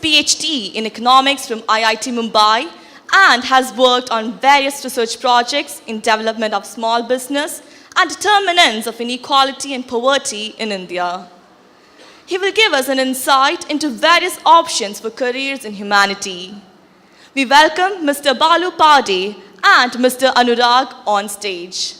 PhD in economics from IIT Mumbai and has worked on various research projects in development of small business and determinants of inequality and poverty in India. He will give us an insight into various options for careers in humanity. We welcome Mr. Balu Pawde and Mr. Anurag on stage.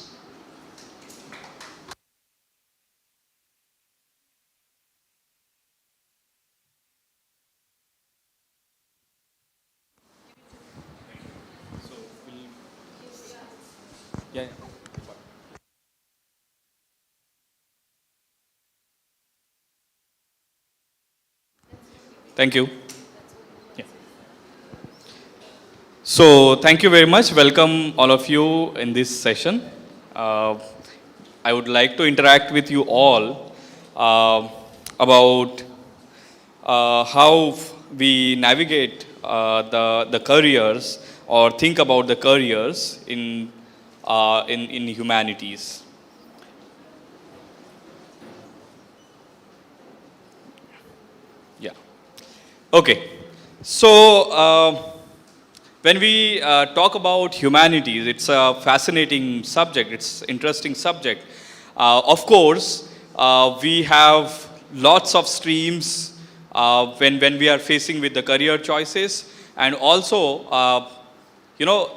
Yeah. Thank you. Yeah. So, thank you very much. Welcome all of you in this session. Uh, I would like to interact with you all about how we navigate the careers or think about the careers in humanities. Yeah. Okay. So, when we talk about humanities, it's a fascinating subject. It's interesting subject. Of course, we have lots of streams when we are facing with the career choices, and also,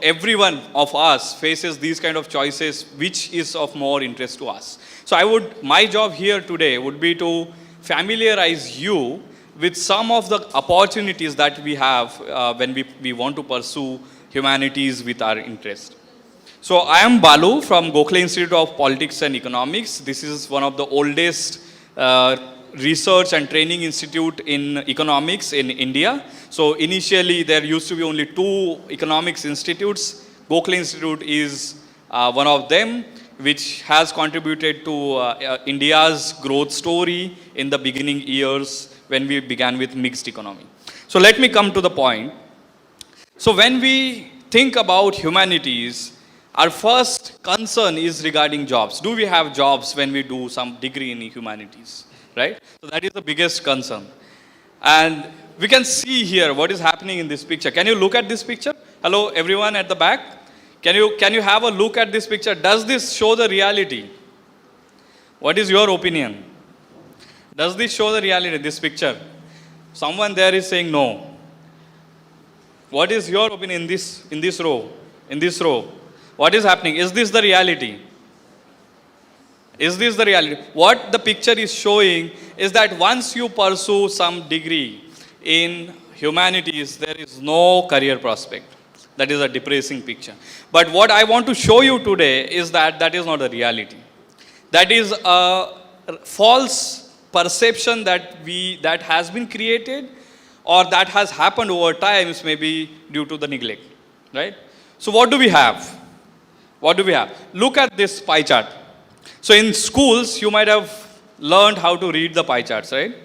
every one of us faces these kind of choices, which is of more interest to us. So, my job here today would be to familiarize you with some of the opportunities that we have when we want to pursue humanities with our interest. So I am Balu from Gokhale Institute of Politics and Economics. This is one of the oldest research and training institute in economics in India. So initially there used to be only 2 economics institutes. Gokhale Institute is one of them, which has contributed to India's growth story in the beginning years when we began with mixed economy. So let me come to the point. So when we think about humanities, our first concern is regarding jobs. Do we have jobs when we do some degree in humanities, right? So that is the biggest concern. And we can see here what is happening in this picture. Can you look at this picture? Hello, everyone at the back. Can you have a look at this picture? Does this show the reality? What is your opinion? Does this show the reality, this picture? Someone there is saying no. What is your opinion in this row? In this row. What is happening? Is this the reality? Is this the reality? What the picture is showing is that once you pursue some degree in humanities, there is no career prospect. That is a depressing picture. But what I want to show you today is that that is not the reality. That is a false perception that has been created or that has happened over times, maybe due to the neglect, right? So what do we have? What do we have? Look at this pie chart. So in schools, you might have learned how to read the pie charts, right?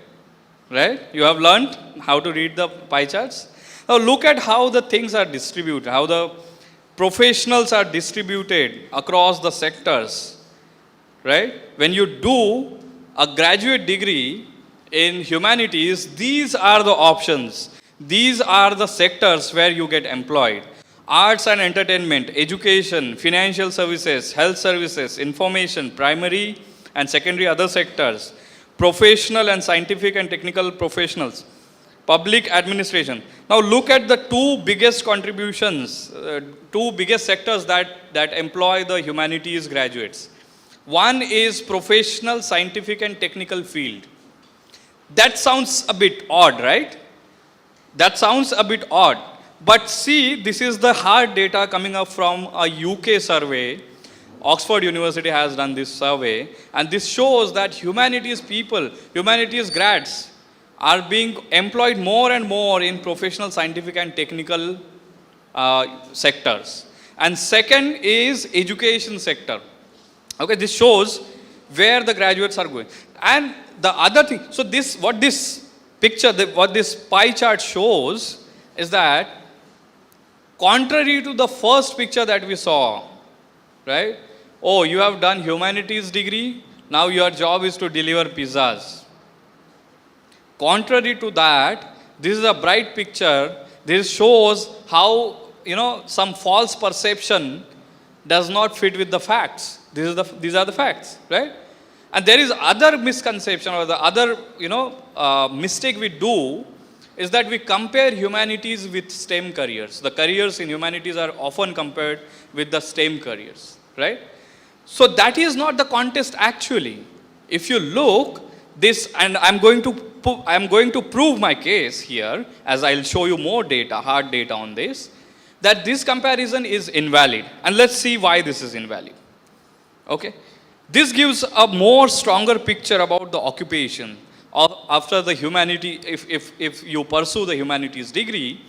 Right? You have learned how to read the pie charts. Now look at how the things are distributed, how the professionals are distributed across the sectors, right? When you do a graduate degree in humanities, these are the options. These are the sectors where you get employed. Arts and entertainment, education, financial services, health services, information, primary and secondary other sectors, professional and scientific and technical professionals, public administration. Now look at the 2 biggest contributions, 2 biggest sectors that employ the humanities graduates. One is professional, scientific and technical field. That sounds a bit odd, right? That sounds a bit odd. But see, this is the hard data coming up from a UK survey. Oxford University has done this survey. And this shows that humanities people, humanities grads are being employed more and more in professional, scientific and technical sectors. And second is education sector. Okay, this shows where the graduates are going. And the other thing, so what this picture, what this pie chart shows is that contrary to the first picture that we saw, right? Oh, you have done humanities degree, now your job is to deliver pizzas. Contrary to that, This is a bright picture. This shows how, some false perception does not fit with the facts. These are the facts, right? And there is other misconception or the other, mistake we do is that we compare humanities with STEM careers. The careers in humanities are often compared with the STEM careers, right? So that is not the contest actually. If you look this, and I'm going to prove my case here, as I'll show you more data, hard data on this, that this comparison is invalid. And let's see why this is invalid. Okay? This gives a more stronger picture about the occupation after the humanity, if you pursue the humanities degree,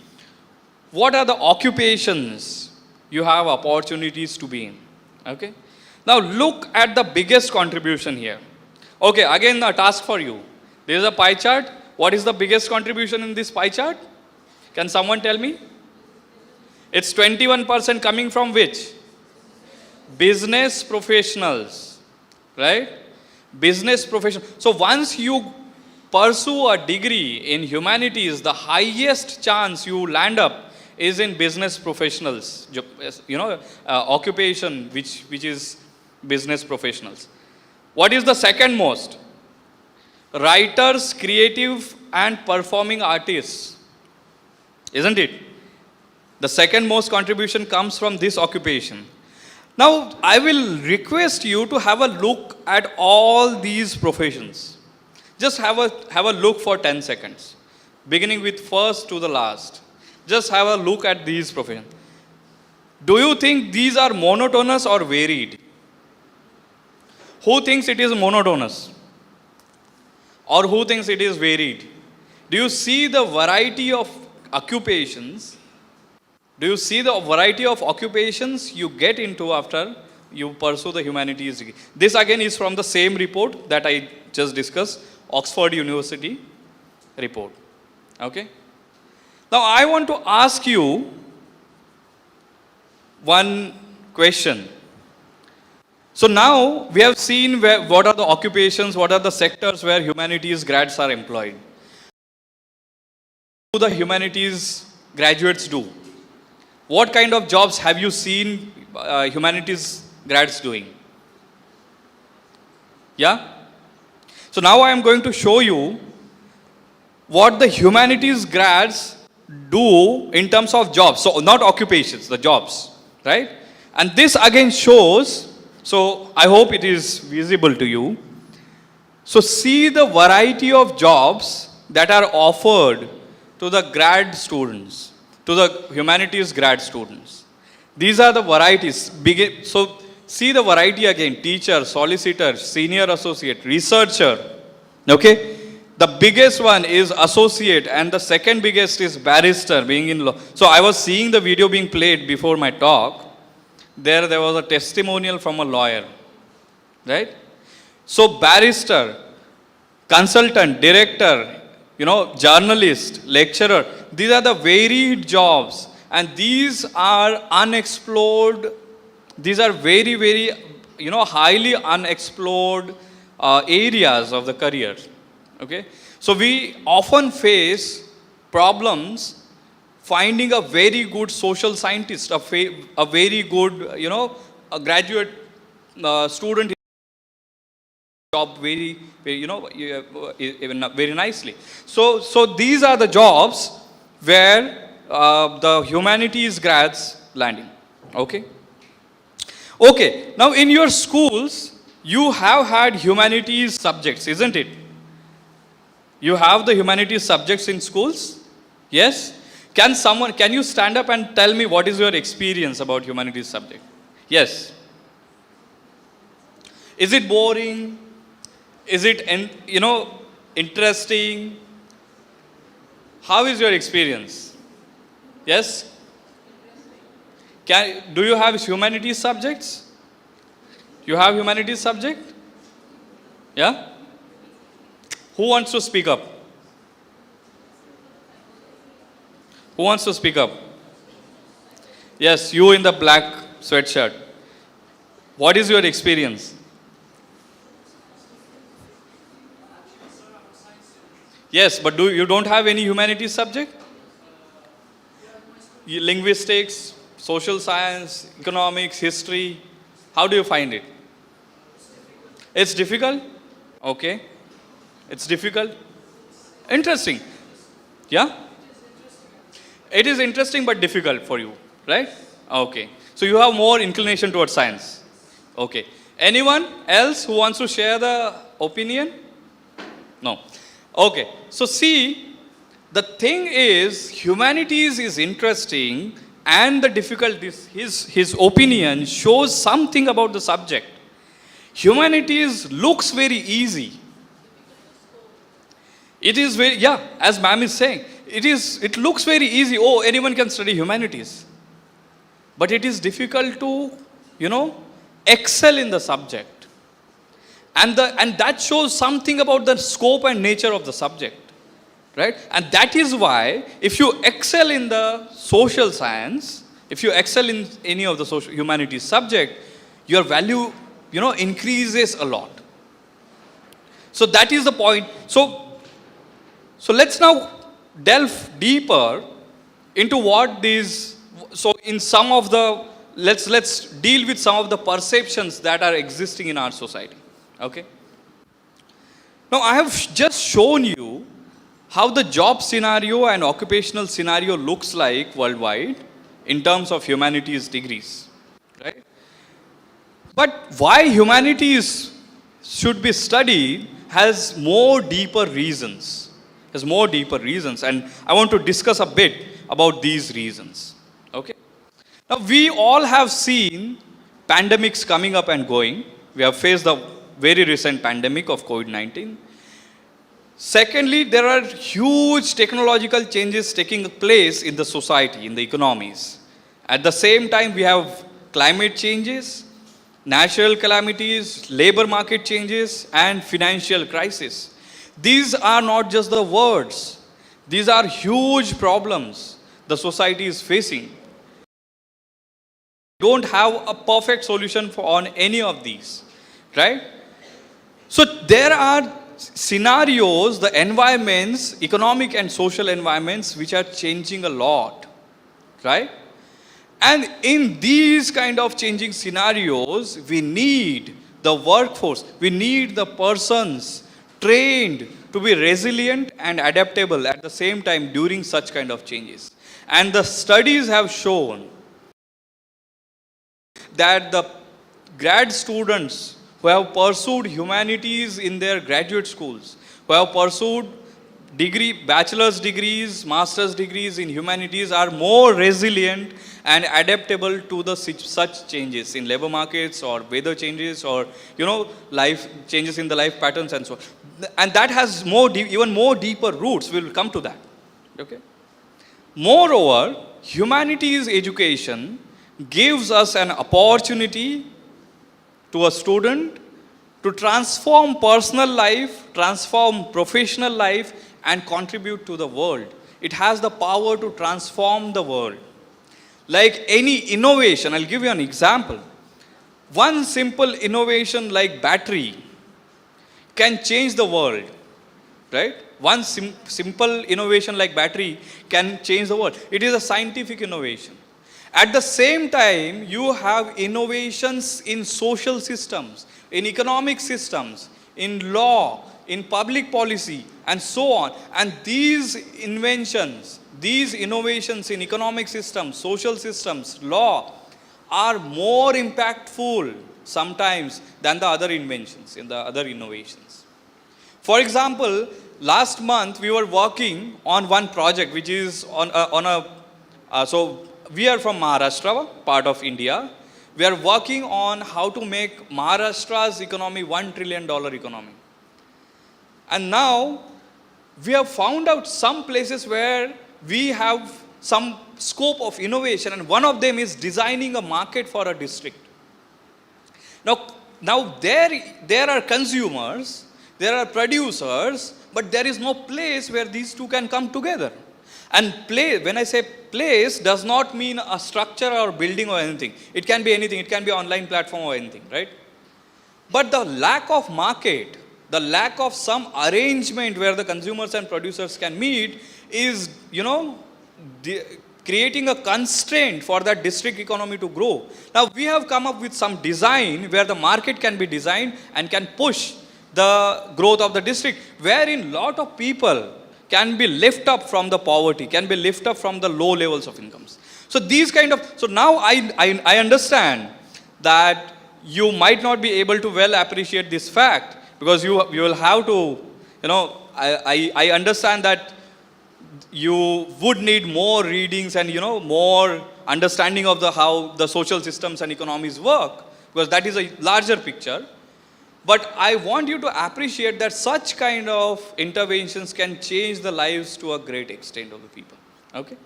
what are the occupations you have opportunities to be in. Okay? Now look at the biggest contribution here. Okay, again a task for you. There is a pie chart. What is the biggest contribution in this pie chart? Can someone tell me? It's 21% coming from which? Business professionals, right? Business professionals. So once you pursue a degree in humanities, the highest chance you land up is in business professionals, occupation which is business professionals. What is the second most? Writers, creative and performing artists, isn't it? The second most contribution comes from this occupation. Now, I will request you to have a look at all these professions. Just have a look for 10 seconds, beginning with first to the last. Just have a look at these professions. Do you think these are monotonous or varied? Who thinks it is monotonous? Or who thinks it is varied? Do you see the variety of occupations? Do you see the variety of occupations you get into after you pursue the humanities degree? This again is from the same report that I just discussed, Oxford University report. Okay? Now I want to ask you one question. So now we have seen what are the occupations, what are the sectors where humanities grads are employed. What do the humanities graduates do? What kind of jobs have you seen humanities grads doing? Yeah? So now I am going to show you what the humanities grads do in terms of jobs. So not occupations, the jobs, right? And this again shows, so I hope it is visible to you. So see the variety of jobs that are offered to the grad students, to the humanities grad students. These are the varieties. So see the variety again: teacher, solicitor, senior associate, researcher. Okay? The biggest one is associate and the second biggest is barrister, being in law. So I was seeing the video being played before my talk. There was a testimonial from a lawyer, right? So barrister, consultant, director, journalist, lecturer, these are the varied jobs and these are unexplored. These are very, very, highly unexplored areas of the career. Okay? So we often face problems finding a very good social scientist, a very good, a graduate student job very, very nicely. So these are the jobs where the humanities grads landing. Okay? Okay, now in your schools, you have had humanities subjects, isn't it? You have the humanities subjects in schools? Yes? Can you stand up and tell me what is your experience about humanities subject? Yes. Is it boring? Is it, interesting? How is your experience? Yes? Do you have humanities subjects? You have humanities subject? Yeah? Who wants to speak up? Who wants to speak up? Yes, you in the black sweatshirt. What is your experience? Yes, but you don't have any humanities subject? Linguistics, social science, economics, history. How do you find it? It's difficult? Okay. It's difficult? Interesting. Yeah? It is interesting but difficult for you, right? Okay. So you have more inclination towards science. Okay. Anyone else who wants to share the opinion? No. Okay. So see, the thing is, humanities is interesting and the difficulties, his opinion shows something about the subject. Humanities looks very easy. It is very, yeah, as ma'am is saying, it looks very easy. Oh, anyone can study humanities. But it is difficult to, excel in the subject. And that shows something about the scope and nature of the subject. Right? And that is why, if you excel in the social science, if you excel in any of the social humanities subject, your value, increases a lot. So that is the point. So let's now delve deeper into what these, so in some of the, let's deal with some of the perceptions that are existing in our society. Okay? Now I have just shown you how the job scenario and occupational scenario looks like worldwide in terms of humanities degrees. Right? But why humanities should be studied has more deeper reasons. And I want to discuss a bit about these reasons. Okay? Now we all have seen pandemics coming up and going. We have faced the very recent pandemic of COVID-19. Secondly, there are huge technological changes taking place in the society, in the economies. At the same time, we have climate changes, natural calamities, labor market changes, and financial crisis. These are not just the words. These are huge problems the society is facing. We don't have a perfect solution on any of these, right? So there are scenarios, the environments, economic and social environments, which are changing a lot, right? And in these kind of changing scenarios, we need the workforce, we need the persons trained to be resilient and adaptable at the same time during such kind of changes. And the studies have shown that the grad students who have pursued humanities in their graduate schools, who have pursued bachelor's degrees, master's degrees in humanities are more resilient and adaptable to the such changes in labor markets or weather changes or, life changes in the life patterns and so on. And that has even more deeper roots. We'll come to that. Okay. Moreover, humanities education gives us an opportunity to a student to transform personal life, transform professional life, and contribute to the world. It has the power to transform the world. Like any innovation, I'll give you an example. One simple innovation like battery can change the world, right? One simple innovation like battery can change the world. It is a scientific innovation. At the same time, you have innovations in social systems, in economic systems, in law, in public policy, and so on. And these inventions, these innovations in economic systems, social systems, law, are more impactful sometimes than the other inventions, in the other innovations. For example, last month we were working on one project which is so we are from Maharashtra, part of India. We are working on how to make Maharashtra's economy $1 trillion economy. And now we have found out some places where we have some scope of innovation, and one of them is designing a market for a district. Now there are consumers, there are producers, but there is no place where these two can come together. And when I say place, does not mean a structure or building or anything. It can be anything. It can be an online platform or anything, right? But the lack of market the lack of some arrangement where the consumers and producers can meet is, creating a constraint for that district economy to grow. Now we have come up with some design where the market can be designed and can push the growth of the district, wherein lot of people can be lifted up from the poverty, can be lifted up from the low levels of incomes. So these kind of, so now I understand that you might not be able to well appreciate this fact, because you will have to, I understand that you would need more readings and more understanding of how the social systems and economies work, because that is a larger picture. But I want you to appreciate that such kind of interventions can change the lives to a great extent of the people. Okay.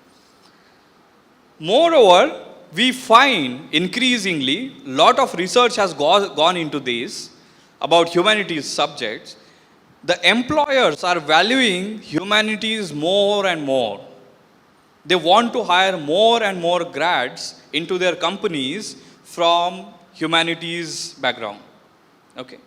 Moreover, we find increasingly lot of research has gone into this about humanities subjects. The employers are valuing humanities more and more. They want to hire more and more grads into their companies from humanities background. Okay.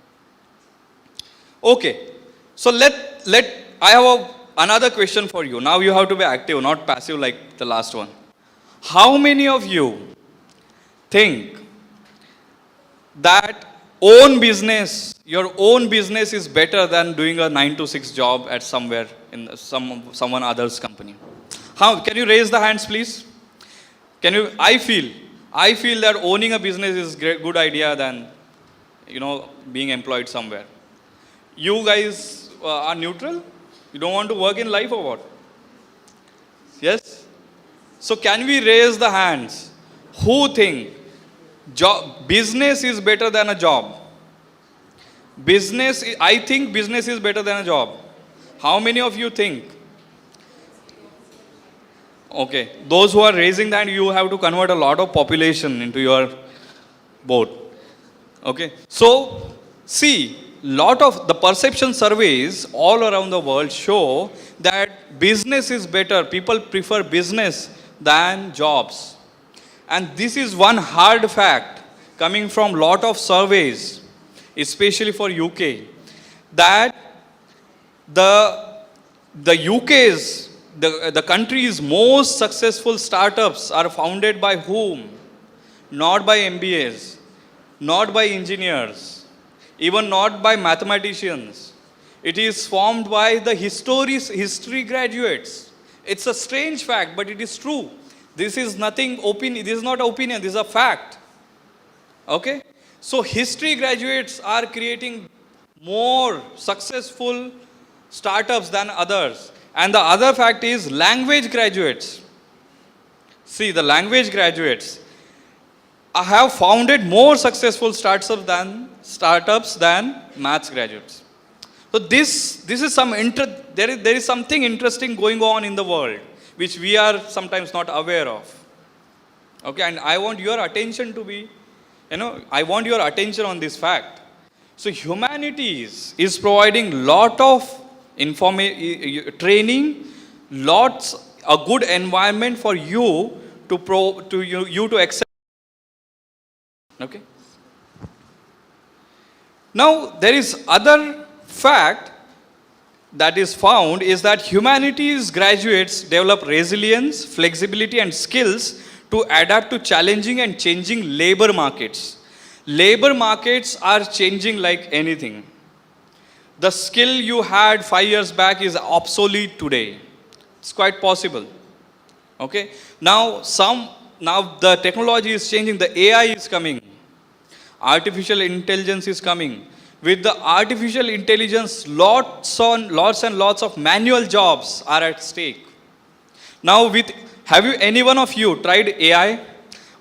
Okay. So I have another question for you. Now you have to be active, not passive like the last one. How many of you think that your own business is better than doing a 9 to 6 job at somewhere in someone other's company? How can you raise the hands, please? I feel that owning a business is a good idea than being employed somewhere. You guys are neutral? You don't want to work in life or what? Yes? So can we raise the hands who think business is better than a job? I think business is better than a job. How many of you think? Okay, those who are raising that, you have to convert a lot of population into your boat. Okay, so see, lot of the perception surveys all around the world show that business is better. People prefer business than jobs. And this is one hard fact coming from lot of surveys, especially for UK, that the UK's, the country's most successful startups are founded by whom? Not by MBAs, not by engineers, even not by mathematicians. It is formed by the history graduates. It's a strange fact, but it is true. This is nothing opinion. This is not opinion. This is a fact. Okay? So history graduates are creating more successful startups than others. And the other fact is language graduates. See, the language graduates have founded more successful startups than maths graduates. So this is there is something interesting going on in the world which we are sometimes not aware of. Okay, and I want your attention to be, I want your attention on this fact. So humanities is providing lot of training, a good environment for you to accept. Okay. Now there is other fact that is found is that humanities graduates develop resilience, flexibility and skills to adapt to challenging and changing labor markets. Labor markets are changing like anything. The skill you had 5 years back is obsolete today. It's quite possible. Okay. Now the technology is changing, the AI is coming. Artificial intelligence is coming. With the artificial intelligence, lots and lots of manual jobs are at stake. Now have any one of you tried AI?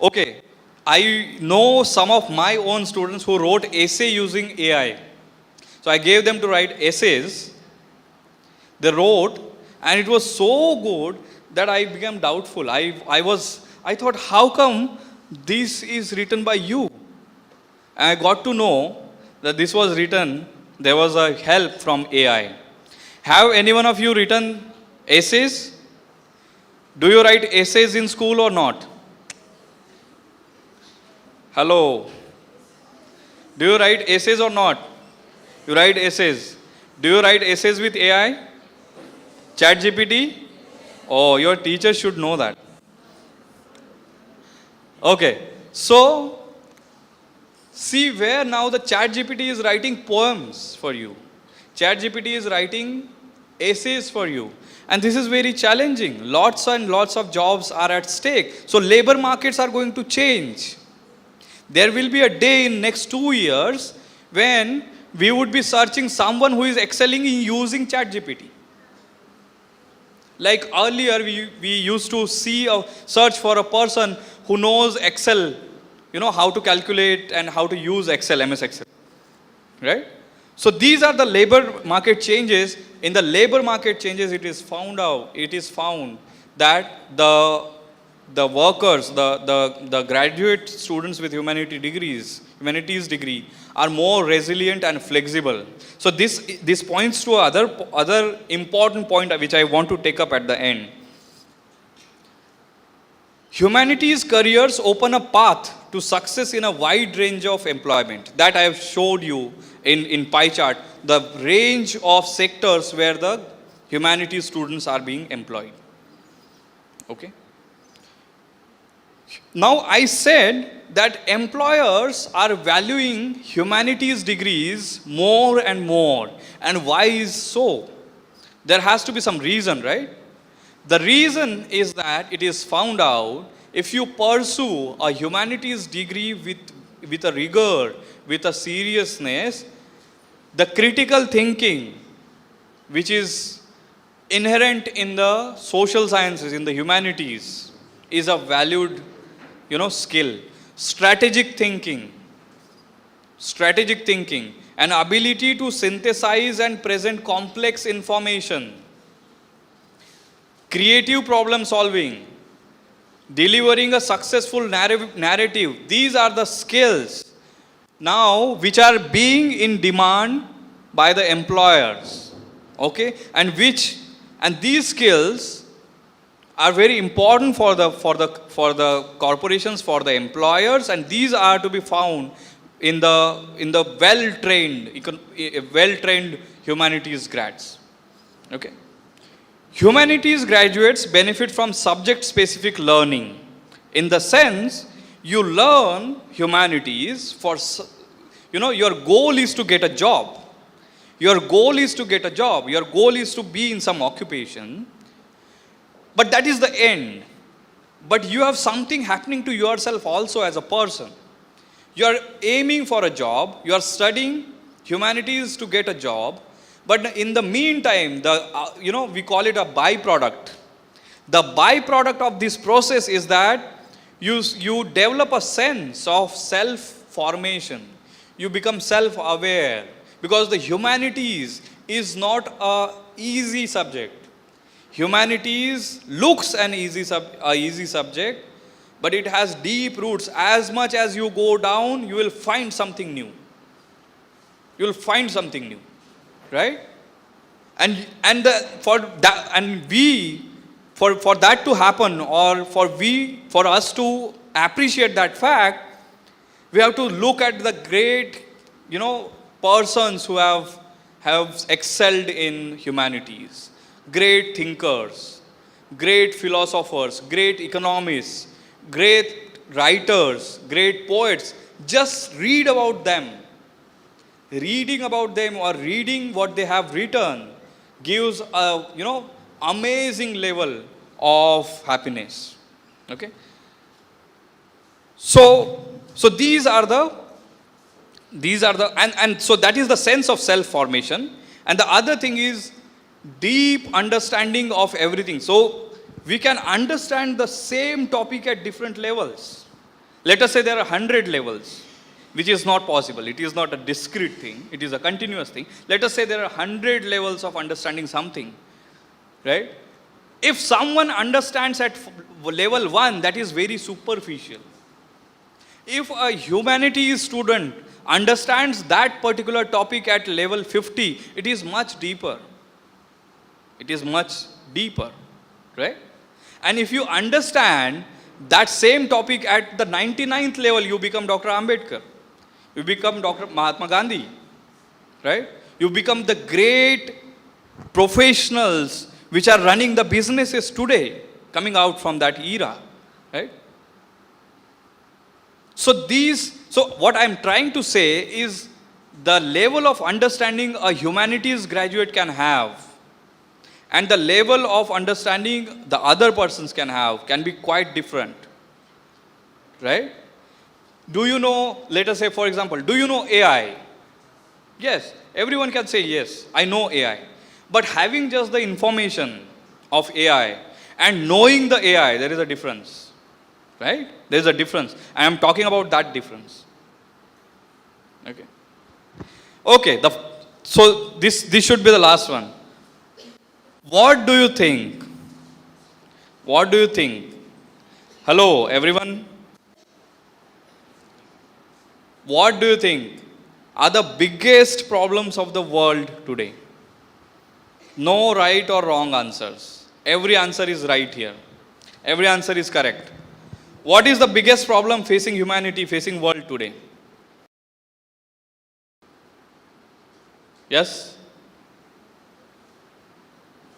Okay, I know some of my own students who wrote essay using AI. So I gave them to write essays. They wrote, and it was so good that I became doubtful. I thought, how come this is written by you? And I got to know that this was written, there was a help from AI. Have any one of you written essays? Do you write essays in school or not? Hello. Do you write essays or not? You write essays. Do you write essays with AI? Chat GPT? Oh, your teacher should know that. Okay, so see where now the Chat GPT is writing poems for you. Chat GPT is writing essays for you. And this is very challenging. Lots and lots of jobs are at stake. So labor markets are going to change. There will be a day in next 2 years when we would be searching someone who is excelling in using Chat GPT. Like earlier, we used to search for a person who knows Excel, how to calculate and how to use Excel, MS Excel, right? So these are the labor market changes. In the labor market changes, it is found that the workers, the graduate students with humanities degree, are more resilient and flexible. So this points to other important point which I want to take up at the end. Humanities careers open a path to success in a wide range of employment. That I have showed you in pie chart, the range of sectors where the humanities students are being employed. Okay. Now I said that employers are valuing humanities degrees more and more. And why is so? There has to be some reason, right? The reason is that it is found out if you pursue a humanities degree with a rigor, with a seriousness, the critical thinking which is inherent in the social sciences, in the humanities, is a valued skill. Strategic thinking, an ability to synthesize and present complex information, creative problem solving, delivering a successful narrative. These are the skills now which are being in demand by the employers. Okay, and these skills are very important for the corporations, for the employers, and these are to be found in the well-trained humanities grads. Okay. Humanities graduates benefit from subject-specific learning. In the sense, you learn humanities for, your goal is to get a job. Your goal is to get a job. Your goal is to be in some occupation. But that is the end. But you have something happening to yourself also as a person. You are aiming for a job. You are studying humanities to get a job. But in the meantime, we call it a byproduct. The byproduct of this process is that you develop a sense of self-formation. You become self-aware. Because the humanities is not an easy subject. Humanities looks an easy subject, but it has deep roots. As much as you go down, you will find something new. You will find something new. Right? For that to happen, or for us to appreciate that fact, we have to look at the great, persons who have excelled in humanities, great thinkers, great philosophers, great economists, great writers, great poets. Just read about them. Reading about them or reading what they have written gives a amazing level of happiness. Okay. So these are the and so that is the sense of self formation. And the other thing is deep understanding of everything. So we can understand the same topic at different levels. Let us say there are 100 levels, which is not possible. It is not a discrete thing. It is a continuous thing. Let us say there are 100 levels of understanding something, right? If someone understands at level 1, that is very superficial. If a humanities student understands that particular topic at level 50, it is much deeper. It is much deeper, right? And if you understand that same topic at the 99th level, you become Dr. Ambedkar. You become Dr. Mahatma Gandhi, right? You become the great professionals which are running the businesses today, coming out from that era, right? So what I'm trying to say is the level of understanding a humanities graduate can have and the level of understanding the other persons can have can be quite different, right? Do you know, let us say for example, do you know AI? Yes, everyone can say yes, I know AI. But having just the information of AI and knowing the AI, there is a difference, right? There is a difference. I am talking about that difference. Okay. Okay, so this should be the last one. What do you think? What do you think? Hello, everyone. What do you think are the biggest problems of the world today? No right or wrong answers. Every answer is right here. Every answer is correct. What is the biggest problem facing humanity, facing world today? Yes?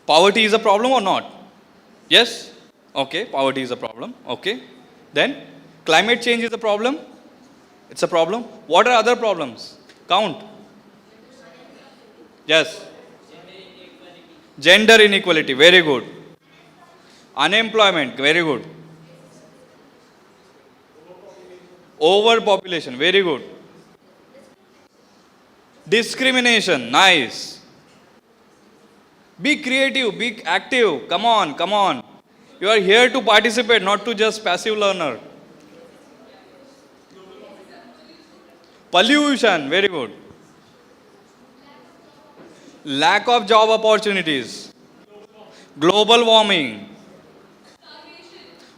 Poverty is a problem or not? Yes? Okay, poverty is a problem. Okay. Then, climate change is a problem? It's a problem. What are other problems? Count. Yes. Gender inequality, very good. Unemployment, very good. Overpopulation, very good. Discrimination, nice. Be creative, be active. Come on, come on. You are here to participate, not to just passive learner. Pollution, very good. Lack of job opportunities. Global warming.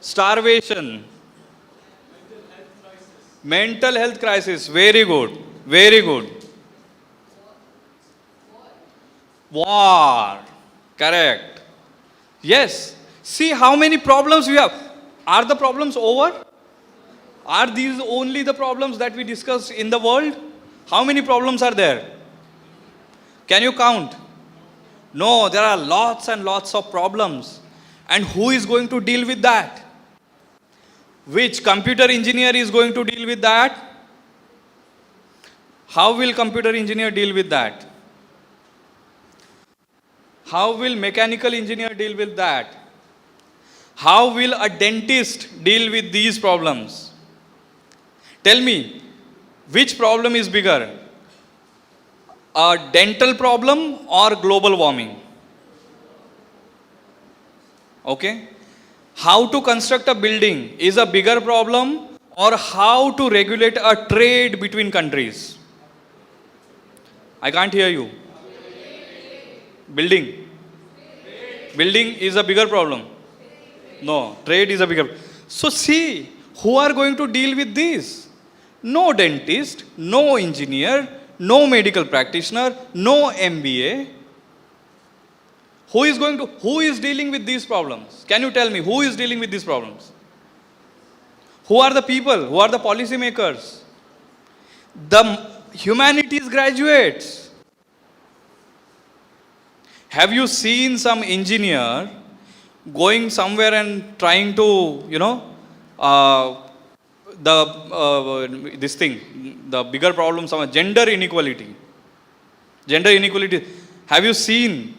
Starvation. Mental health crisis, very good. Very good. War, correct. Yes. See how many problems we have. Are the problems over? Are these only the problems that we discussed in the world? How many problems are there? Can you count? No, there are lots and lots of problems. And who is going to deal with that? Which computer engineer is going to deal with that? How will computer engineer deal with that? How will mechanical engineer deal with that? How will a dentist deal with these problems? Tell me, which problem is bigger? A dental problem or global warming? Okay? How to construct a building is a bigger problem or how to regulate a trade between countries? I can't hear you. Building. Building is a bigger problem. No, trade is a bigger. So see, who are going to deal with this? No dentist, no engineer, no medical practitioner, no MBA. Who is dealing with these problems? Can you tell me who is dealing with these problems? Who are the people? Who are the policy makers? The humanities graduates. Have you seen some engineer going somewhere and trying to, the bigger problem, some gender inequality. Gender inequality. Have you seen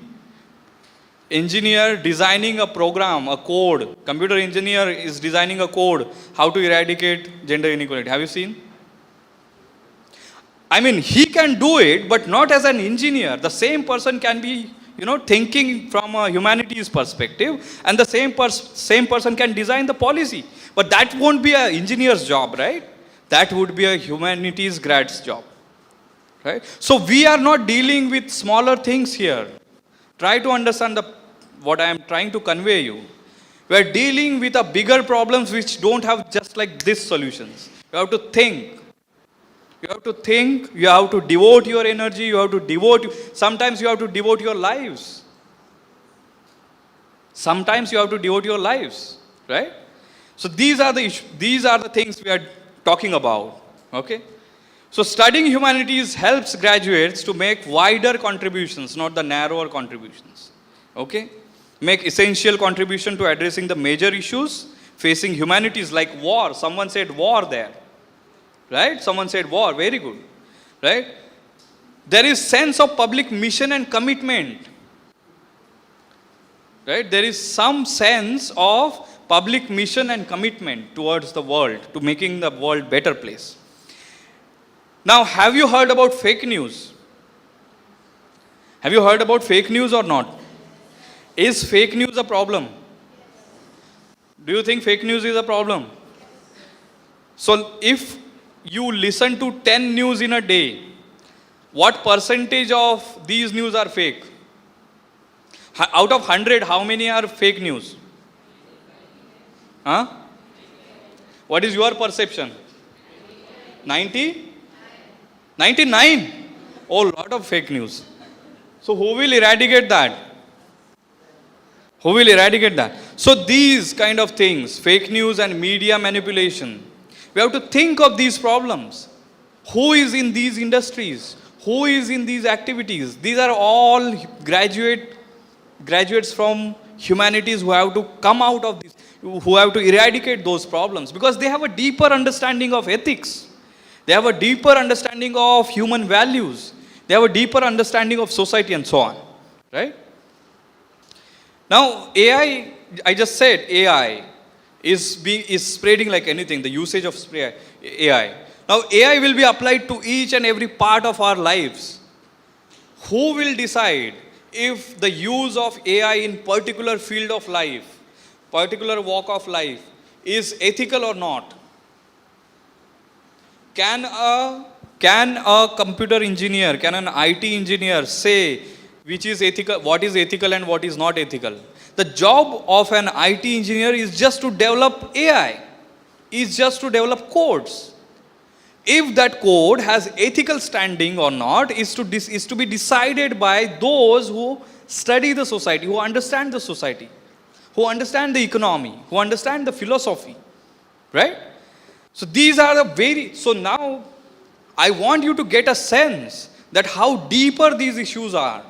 engineer designing a program, a code? Computer engineer is designing a code how to eradicate gender inequality. Have you seen? I mean, he can do it, but not as an engineer. The same person can be, thinking from a humanities perspective, and the same person can design the policy. But that won't be an engineer's job, right? That would be a humanities grad's job, right? So we are not dealing with smaller things here. Try to understand what I am trying to convey you. We are dealing with a bigger problems which don't have just like this solutions. You have to think. You have to think, you have to devote your energy, sometimes you have to devote your lives. Sometimes you have to devote your lives, right? So these are the things we are talking about, okay? So studying humanities helps graduates to make wider contributions, not the narrower contributions. Okay? Make essential contribution to addressing the major issues facing humanities like war. Someone said war there. Right? Someone said war. Very good. Right? There is sense of public mission and commitment. Right? There is some sense of public mission and commitment towards the world, to making the world better place. Now, have you heard about fake news? Have you heard about fake news or not? Is fake news a problem? Do you think fake news is a problem? So, if you listen to 10 news in a day, what percentage of these news are fake? Out of 100, how many are fake news? Huh? What is your perception? 90? 99? Oh, lot of fake news. So who will eradicate that? Who will eradicate that? So these kind of things, fake news and media manipulation, we have to think of these problems. Who is in these industries? Who is in these activities? These are all graduates from humanities who have to come out of this, who have to eradicate those problems, because they have a deeper understanding of ethics. They have a deeper understanding of human values. They have a deeper understanding of society and so on. Right? Now, AI, I just said AI is spreading like anything, the usage of AI. Now, AI will be applied to each and every part of our lives. Who will decide if the use of AI in particular field of life, particular walk of life, is ethical or not? Can a computer engineer, can an IT engineer say which is ethical, what is ethical and what is not ethical? The job of an IT engineer is just to develop AI, is just to develop codes. If that code has ethical standing or not is to be decided by those who study the society, who understand the society, who understand the economy, who understand the philosophy. Right? So these are so now I want you to get a sense that how deeper these issues are.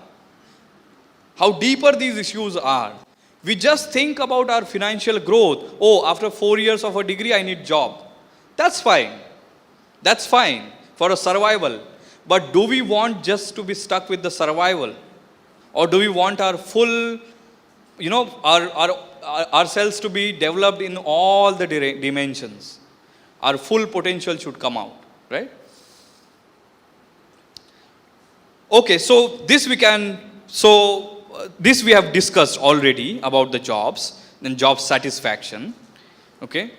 How deeper these issues are. We just think about our financial growth. Oh, after 4 years of a degree, I need job. That's fine. That's fine for a survival. But do we want just to be stuck with the survival? Or do we want our full, ourselves to be developed in all the dimensions? Our full potential should come out, right? Okay, so this we have discussed already about the jobs and job satisfaction. Okay.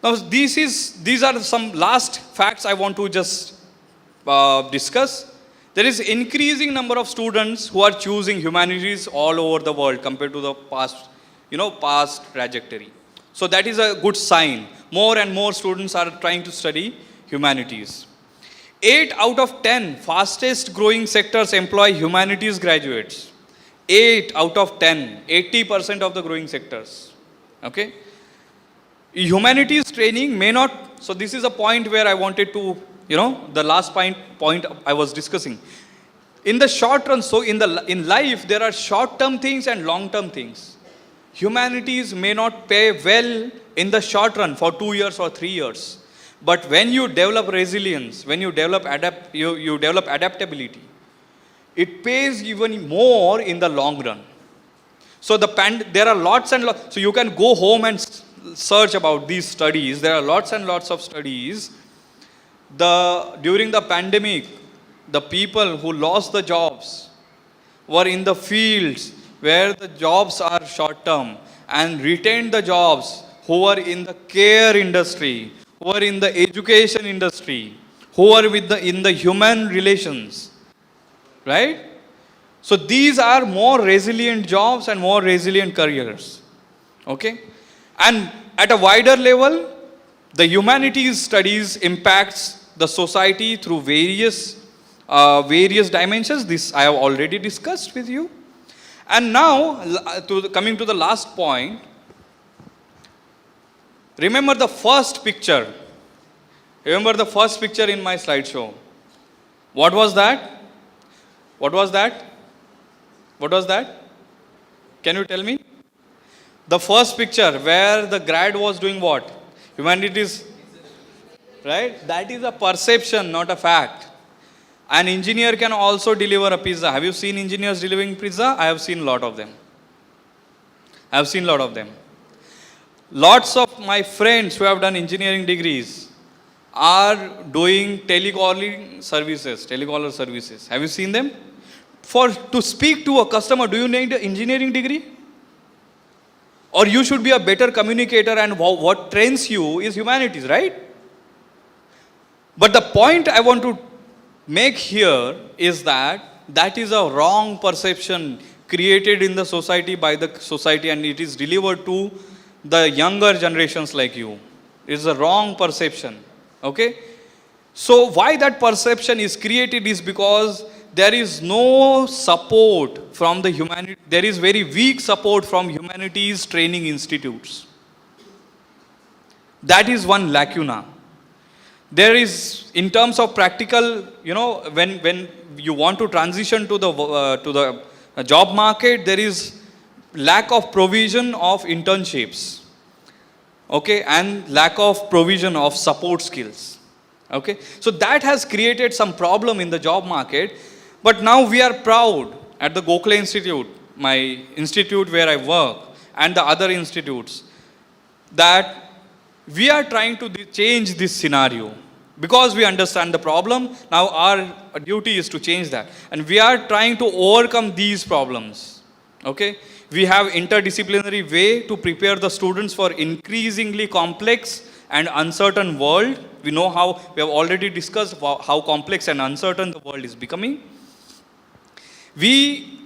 Now these are some last facts I want to just discuss. There is increasing number of students who are choosing humanities all over the world compared to the past trajectory. So that is a good sign. More and more students are trying to study humanities. 8 out of 10 fastest growing sectors employ humanities graduates. 8 out of 10, 80% of the growing sectors. Okay? Humanities training may not, so this is a point where I wanted to, the last point I was discussing. In the short run, so in life, there are short-term things and long-term things. Humanities may not pay well in the short run for 2 years or 3 years. But when you develop resilience, when you develop you develop adaptability, it pays even more in the long run. So there are lots and lots. So you can go home and search about these studies. There are lots and lots of studies. During the pandemic, the people who lost the jobs were in the fields where the jobs are short term, and retained the jobs who were in the care industry, who are in the education industry, who are in the human relations, right? So these are more resilient jobs and more resilient careers, okay? And at a wider level, the humanities studies impacts the society through various dimensions. This I have already discussed with you. And now, coming to the last point, remember the first picture. Remember the first picture in my slideshow. What was that? What was that? What was that? Can you tell me? The first picture where the grad was doing what? Humanities, right? That is a perception, not a fact. An engineer can also deliver a pizza. Have you seen engineers delivering pizza? I have seen a lot of them. I have seen a lot of them. Lots of my friends who have done engineering degrees are doing telecaller services. Have you seen them? To speak to a customer, do you need an engineering degree? Or you should be a better communicator, and what trains you is humanities, right? But the point I want to make here is that is a wrong perception created in the society by the society, and it is delivered to the younger generations like you. It is a wrong perception. Okay? So why that perception is created is because there is no support from the there is very weak support from humanities training institutes. That is one lacuna. There is, in terms of practical, when you want to transition to the job market, there is lack of provision of internships, okay, and lack of provision of support skills, okay. So that has created some problem in the job market. But now we are proud at the Gokhale Institute, my institute where I work, and the other institutes, that we are trying to change this scenario because we understand the problem. Now our duty is to change that, and we are trying to overcome these problems. Okay, we have interdisciplinary way to prepare the students for increasingly complex and uncertain world. We know how, we have already discussed how complex and uncertain the world is becoming. We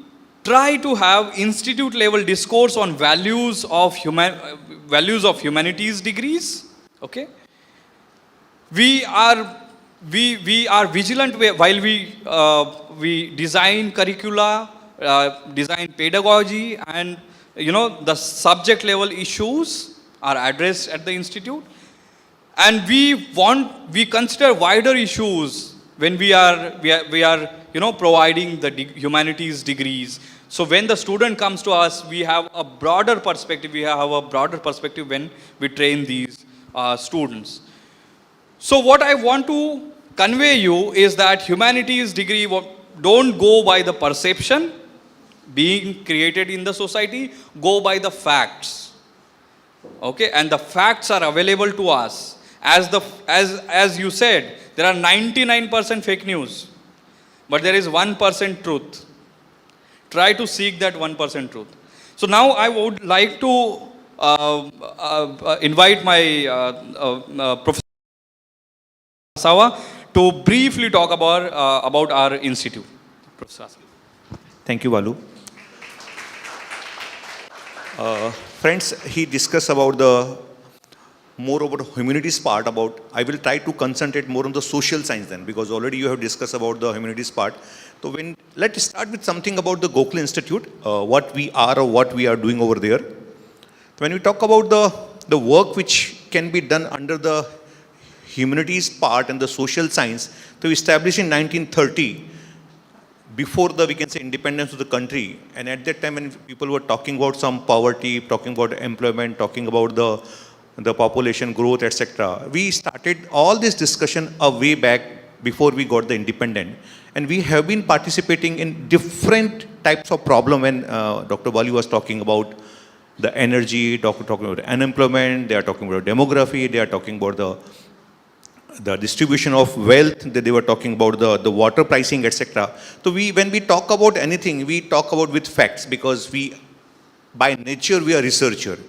try to have institute level discourse on values of humanities degrees. Okay, we are vigilant while we design curricula, design pedagogy, and the subject level issues are addressed at the institute, and we consider wider issues when we are providing the humanities degrees. So when the student comes to us, we have a broader perspective. We have a broader perspective when we train these students. So what I want to convey you is that humanities degree don't go by the perception being created in the society, go by the facts. Okay, and the facts are available to us. As you said, there are 99% fake news, but there is 1% truth. Try to seek that 1% truth. So now I would like to invite my Professor Sawa to briefly talk about our institute. Professor. Thank you, Balu. Friends, he discussed about more about the humanities part. I will try to concentrate more on the social science then, because already you have discussed about the humanities part. So let's start with something about the Gokhale Institute, what we are or what we are doing over there. When we talk about the work which can be done under the humanities part and the social science, so established in 1930, before we can say independence of the country. And at that time when people were talking about some poverty, talking about employment, talking about the population growth, etc. We started all this discussion a way back before we got the independent. And we have been participating in different types of problem when Dr. Balu was talking about the energy, talking about unemployment, they are talking about demography, they are talking about the distribution of wealth, they were talking about the water pricing, etc. So when we talk about anything, we talk about with facts, because by nature we are researcher.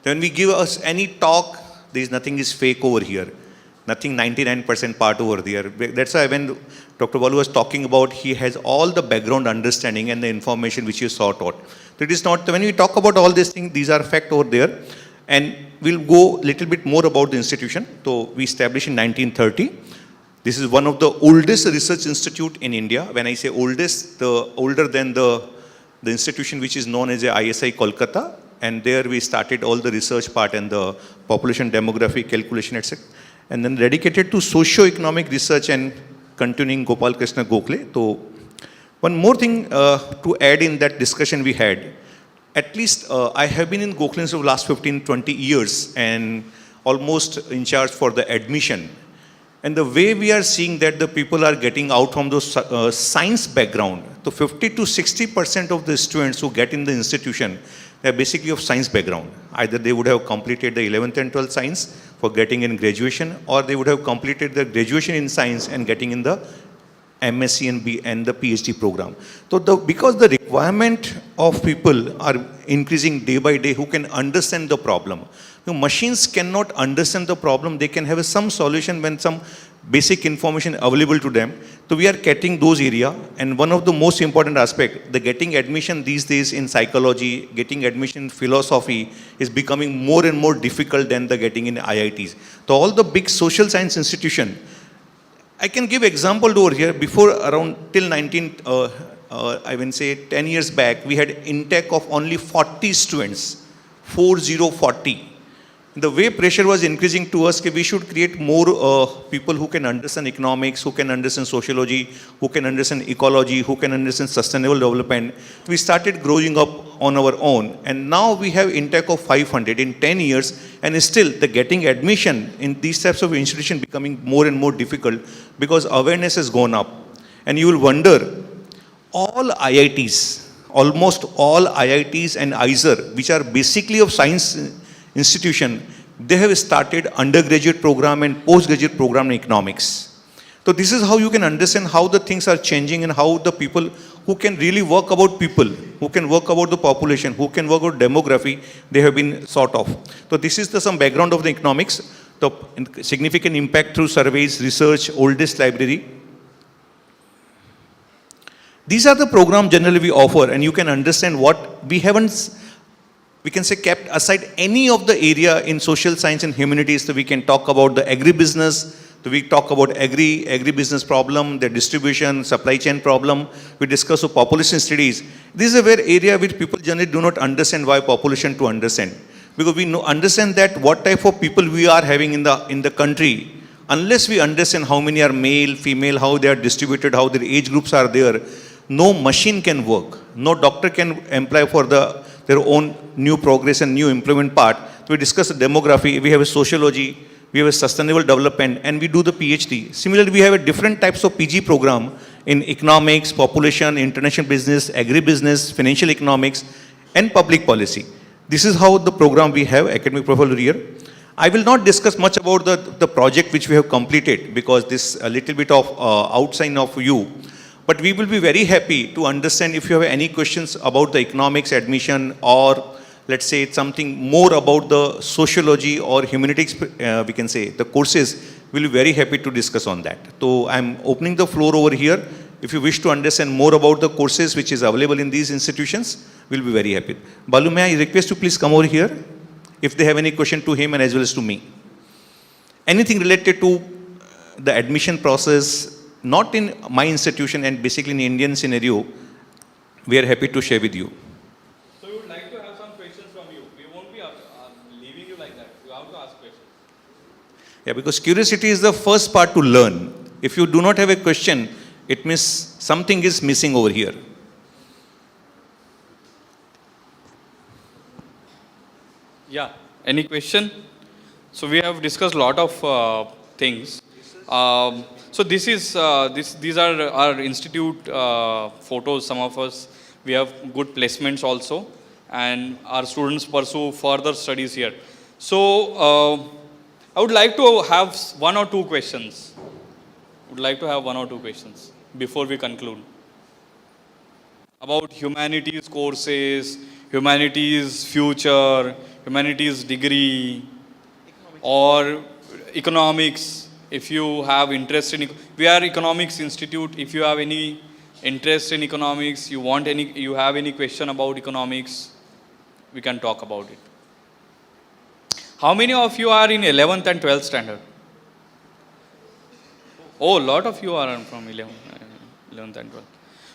When we give us any talk, nothing is fake over here. Nothing 99% part over there. That's why when Dr. Balu was talking about, he has all the background understanding and the information which he sought out. So it is not, when we talk about all these things, these are fact over there. And we'll go a little bit more about the institution. So we established in 1930. This is one of the oldest research institute in India. When I say oldest, older than the institution which is known as a ISI Kolkata. And there we started all the research part and the population demography calculation, etc. and then dedicated to socio-economic research and continuing Gopal Krishna Gokhale. So one more thing to add in that discussion we had, at least I have been in Gokhale for the last 15-20 years and almost in charge for the admission. And the way we are seeing that the people are getting out from those science background, so 50 to 60% of the students who get in the institution, they are basically of science background. Either they would have completed the 11th and 12th science for getting in graduation, or they would have completed the graduation in science and getting in the MSc and the PhD program. So because the requirement of people are increasing day by day who can understand the problem. Machines cannot understand the problem. They can have some solution when some basic information available to them. So we are getting those area. And one of the most important aspect, the getting admission these days in psychology, getting admission in philosophy is becoming more and more difficult than the getting in IITs. So all the big social science institution, I can give example over here. Before around till I will say 10 years back, we had intake of only 40 students, 40. The way pressure was increasing to us, we should create more people who can understand economics, who can understand sociology, who can understand ecology, who can understand sustainable development. We started growing up on our own, and now we have intake of 500 in 10 years, and still the getting admission in these types of institutions becoming more and more difficult because awareness has gone up. And you will wonder, all IITs, almost all IITs and IISER, which are basically of science institution, they have started undergraduate program and postgraduate program in economics. So this is how you can understand how the things are changing and how the people who can really work about people, who can work about the population, who can work about demography, they have been sort of. So this is some background of the economics, the significant impact through surveys, research, oldest library. These are the programs generally we offer, and you can understand what we haven't, we can say, kept aside any of the area in social science and humanities. So we can talk about the agribusiness, so we talk about agribusiness problem, the distribution, supply chain problem. We discuss the population studies. This is a very area which people generally do not understand why population to understand. Because we understand that what type of people we are having in the country. Unless we understand how many are male, female, how they are distributed, how their age groups are there, no machine can work. No doctor can employ for their own new progress and new improvement part. We discuss the demography, we have a sociology, we have a sustainable development, and we do the PhD. Similarly, we have a different types of PG program in economics, population, international business, agribusiness, financial economics, and public policy. This is how the program we have, academic profile here. I will not discuss much about the project which we have completed because this a little bit of outline of you. But we will be very happy to understand if you have any questions about the economics admission, or let's say something more about the sociology or humanities, we can say the courses. We'll be very happy to discuss on that. So I'm opening the floor over here. If you wish to understand more about the courses which is available in these institutions, we'll be very happy. Balu, may I request you please come over here if they have any question to him and as well as to me. Anything related to the admission process, not in my institution and basically in the Indian scenario, we are happy to share with you. So we would like to have some questions from you. We won't be leaving you like that. You have to ask questions. Yeah, because curiosity is the first part to learn. If you do not have a question, it means something is missing over here. Yeah, any question? So we have discussed a lot of things. So this is these are our institute photos. Some of us, we have good placements also, and our students pursue further studies here. So I would like to have one or two questions. Would like to have one or two questions before we conclude about humanities courses, humanities future, humanities degree, or economics. If you have interest in, we are economics institute. If you have any interest in economics, you have any question about economics, we can talk about it. How many of you are in 11th and 12th standard? Oh, a lot of you are from 11th and 12th.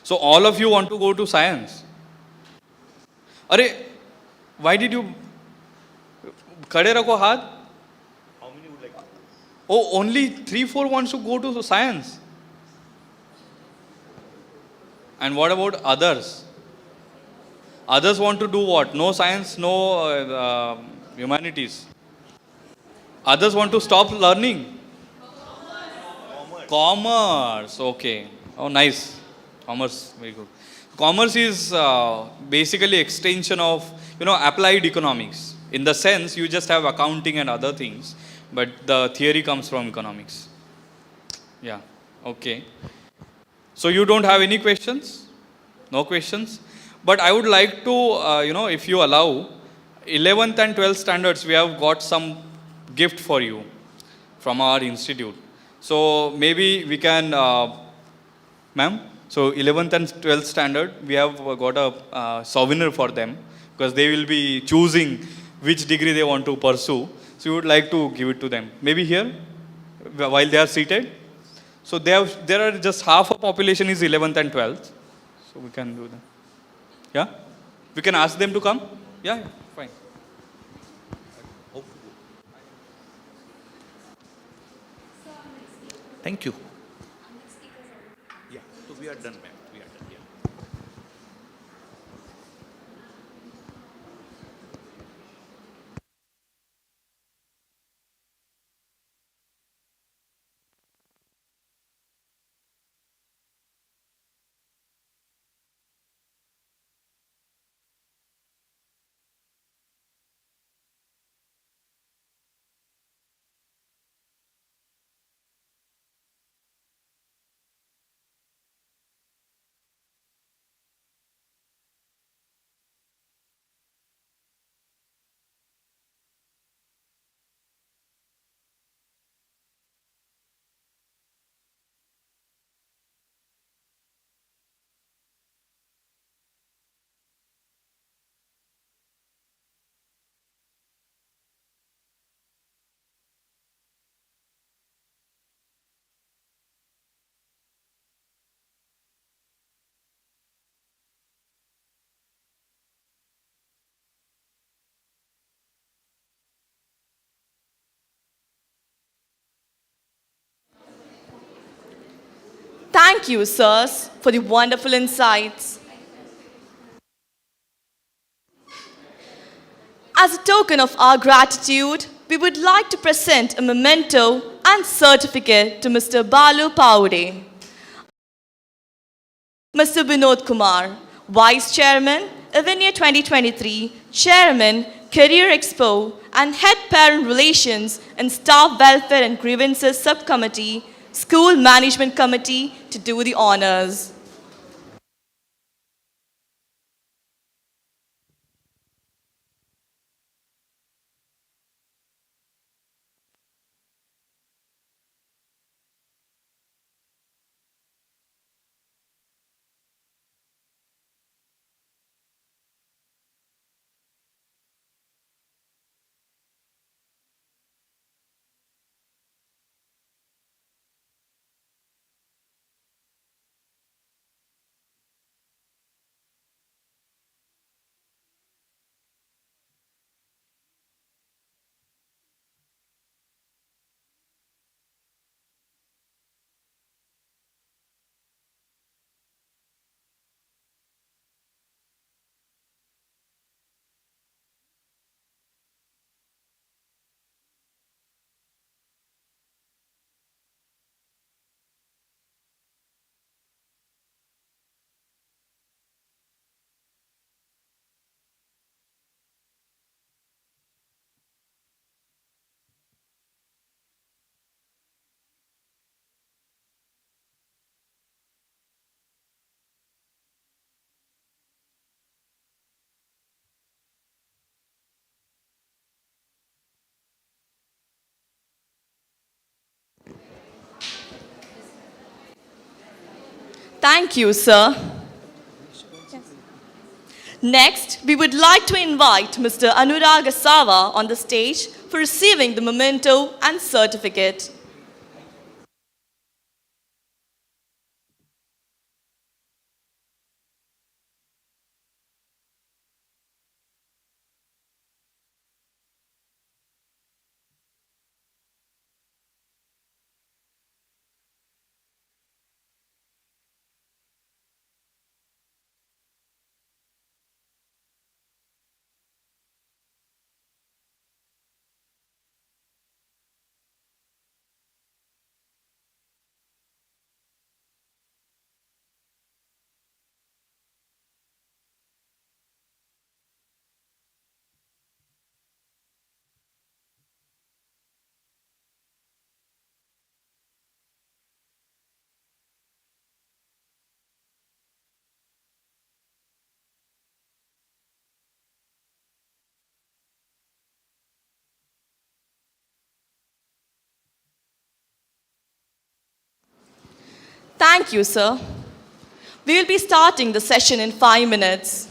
So all of you want to go to science. Are, why did you? खड़े रखो हाथ. Oh, only 3-4 wants to go to science. And what about others? Others want to do what? No science, no humanities. Others want to stop learning. Commerce. Okay. Oh, nice. Commerce. Very good. Commerce is basically extension of applied economics. In the sense, you just have accounting and other things, but the theory comes from economics. Yeah. Okay. So you don't have any questions? No questions? But I would like to, if you allow, 11th and 12th standards, we have got some gift for you from our institute. So maybe we can, ma'am, so 11th and 12th standard, we have got a souvenir for them because they will be choosing which degree they want to pursue. So we would like to give it to them. Maybe here, while they are seated. So there are just half of population is 11th and 12th. So we can do that. Yeah? We can ask them to come? Yeah, fine. Thank you. Yeah, so we are done, ma'am. We are done. Yeah. Thank you, sirs, for the wonderful insights. As a token of our gratitude, we would like to present a memento and certificate to Mr. Balu Pawde. Mr. Binod Kumar, Vice Chairman, AVENIR 2023, Chairman, Career Expo, and Head Parent Relations and Staff Welfare and Grievances Subcommittee, School Management Committee, to do the honors. Thank you, sir. Next, we would like to invite Mr. Anurag Asawa on the stage for receiving the memento and certificate. Thank you, sir. We will be starting the session in 5 minutes.